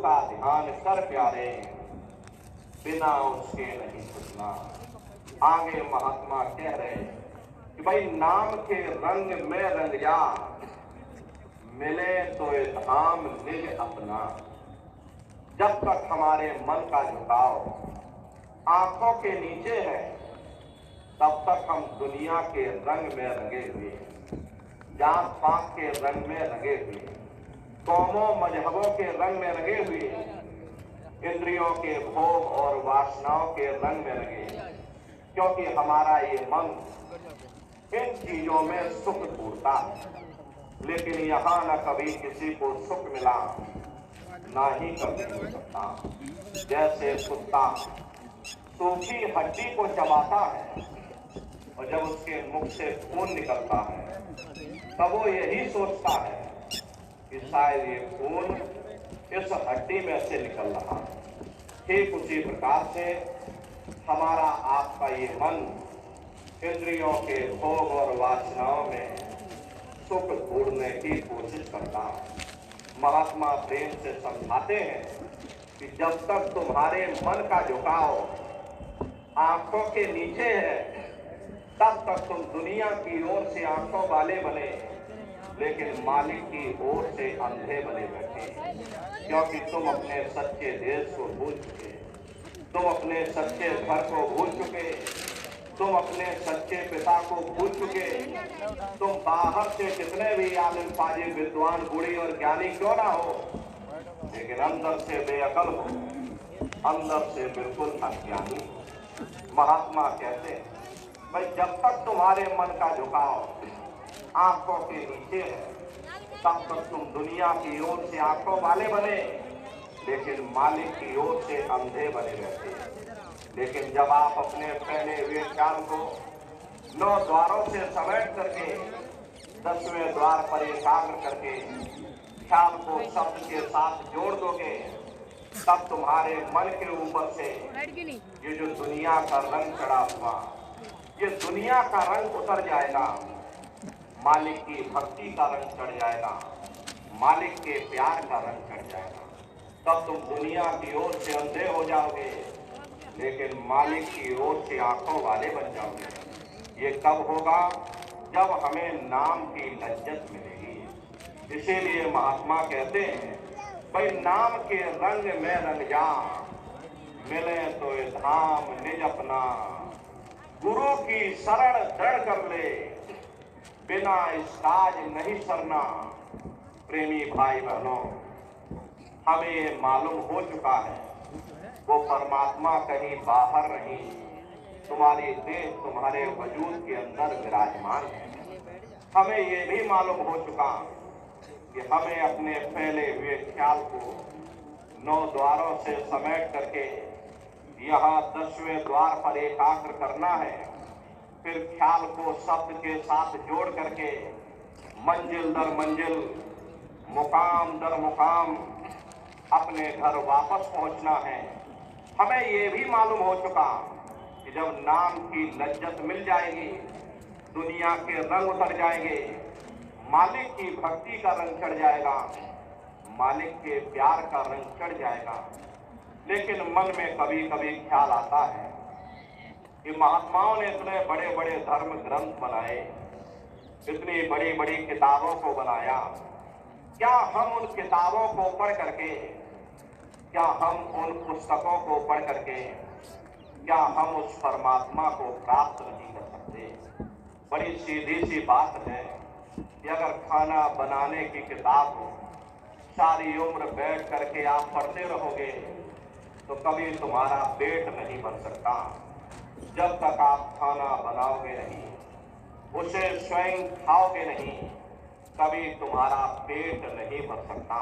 का ध्यान कर प्यारे, बिना उसके नहीं सुनना। आगे महात्मा कह रहे कि भाई नाम के रंग में रंग जा, मिले तो ये धाम निज अपना। जब तक हमारे मन का झुकाव आंखों के नीचे है, तब तक हम दुनिया के रंग में रंगे हुए, जात पात के रंग में रंगे हुए, कौमों मजहबों के रंग में रंगे हुए, इंद्रियों के भोग और वासनाओं के रंग में रंगे। क्योंकि हमारा ये मन इन चीजों में सुख ढूंढता, लेकिन यहाँ न कभी किसी को सुख मिला, ना ही कभी मिल सकता। जैसे कुत्ता सूखी हड्डी को चबाता है और जब उसके मुख से खून निकलता है, तब वो यही सोचता है कि शायद ये खून इस हड्डी में से निकल रहा है। ठीक उसी प्रकार से हमारा आपका ये मन इंद्रियों के भोग और वासनाओं में सुख ढूंढने की कोशिश करता है। महात्मा प्रेम से समझाते हैं कि जब तक तुम्हारे मन का झुकाव आंखों के नीचे है, तब तक तुम दुनिया की ओर से आंखों वाले बने, लेकिन मालिक की ओर से अंधे बने बैठे। क्योंकि तुम अपने सच्चे देश को भूल चुके, तुम अपने सच्चे घर को भूल चुके, तुम अपने सच्चे पिता को भूल चुके। तुम बाहर से कितने भी आलिम फाजिल विद्वान बूढ़ी और ज्ञानी क्यों ना हो, लेकिन अंदर से बेअकल हो, अंदर से बिल्कुल अज्ञानी। महात्मा कहते हैं भाई जब तक तुम्हारे मन का झुकाव आंखों के नीचे है, तब तक तुम दुनिया की ओर से आंखों वाले बने, लेकिन मालिक की ओर से अंधे बने रहते। लेकिन जब आप अपने फैले हुए ख्याल को 9 द्वारों से समेट करके 10वें द्वार पर एकाग्र करके ख्याल को शब्द के साथ जोड़ दोगे, तब तुम्हारे मन के ऊपर से ये जो दुनिया का रंग चढ़ा हुआ, ये दुनिया का रंग उतर जाएगा, मालिक की भक्ति का रंग चढ़ जाएगा, मालिक के प्यार का रंग चढ़ जाएगा। तब तुम दुनिया की ओर से अंधे हो जाओगे, लेकिन मालिक की ओर से आंखों वाले बन जाओगे। ये कब होगा? जब हमें नाम की लज्जत मिलेगी। इसीलिए महात्मा कहते हैं भाई नाम के रंग में रंग जा, मिले तो ये धाम निज अपना। गुरु की शरण दृढ़ कर ले, बिना इस काज नहीं सरना। प्रेमी भाई बहनों, हमें ये मालूम हो चुका है वो परमात्मा कहीं बाहर नहीं, तुम्हारी देह तुम्हारे वजूद के अंदर विराजमान है। हमें ये भी मालूम हो चुका कि हमें अपने फैले हुए ख्याल को 9 द्वारों से समेट करके यहाँ 10वें द्वार पर एकाग्र करना है। फिर ख्याल को शब्द के साथ जोड़ करके मंजिल दर मंजिल, मुकाम दर मुकाम अपने घर वापस पहुंचना है। हमें ये भी मालूम हो चुका कि जब नाम की लज्जत मिल जाएगी, दुनिया के रंग उतर जाएंगे, मालिक की भक्ति का रंग चढ़ जाएगा, मालिक के प्यार का रंग चढ़ जाएगा। लेकिन मन में कभी कभी ख्याल आता है कि महात्माओं ने इतने बड़े बड़े धर्म ग्रंथ बनाए, इतनी बड़ी बड़ी किताबों को बनाया, क्या हम उन किताबों को पढ़ करके, क्या हम उन पुस्तकों को पढ़ करके, क्या हम उस परमात्मा को प्राप्त नहीं कर सकते? बड़ी सीधी सी बात है कि अगर खाना बनाने की किताब हो, सारी उम्र बैठ करके आप पढ़ते रहोगे तो कभी तुम्हारा पेट नहीं भर सकता। जब तक आप खाना बनाओगे नहीं, उसे स्वयं खाओगे नहीं, कभी तुम्हारा पेट नहीं भर सकता।